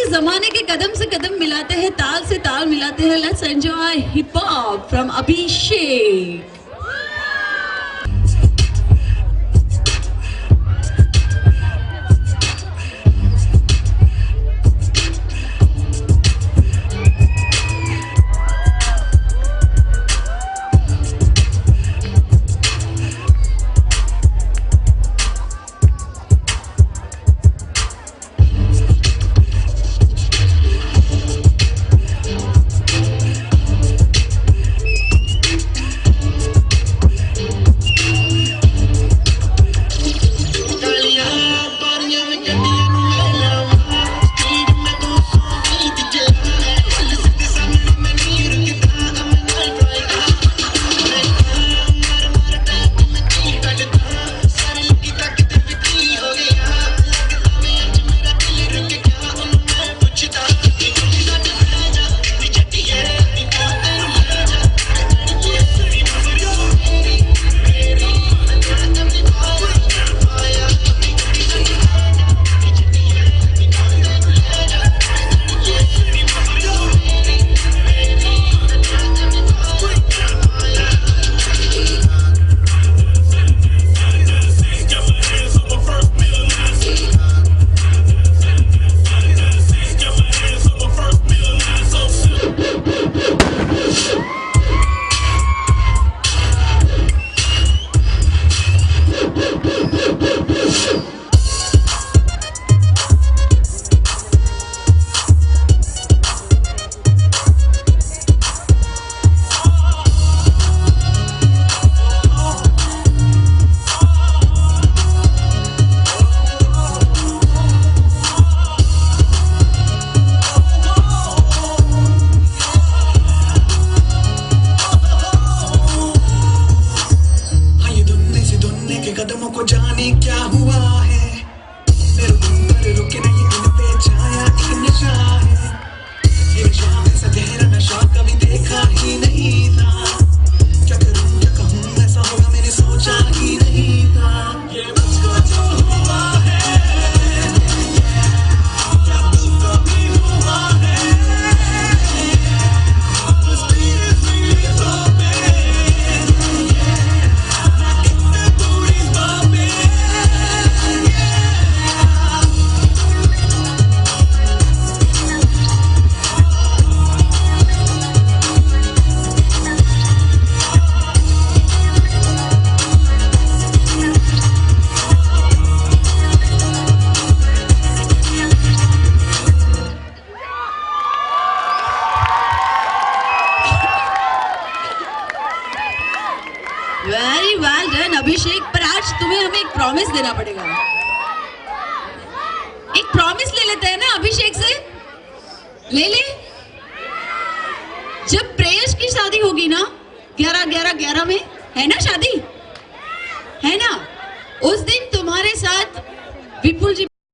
इस जमाने के कदम से कदम मिलाते हैं, ताल से ताल मिलाते हैं. Let's enjoy hip hop from Abhishek. Very well done Abhishek. पर आज तुम्हें हमें एक प्रॉमिस देना पड़ेगा. एक प्रॉमिस ले लेते हैं ना अभिषेक से. ले ले. जब प्रेयस की शादी होगी ना 11/11/11 में, है ना शादी, है ना, उस दिन तुम्हारे साथ विपुल जी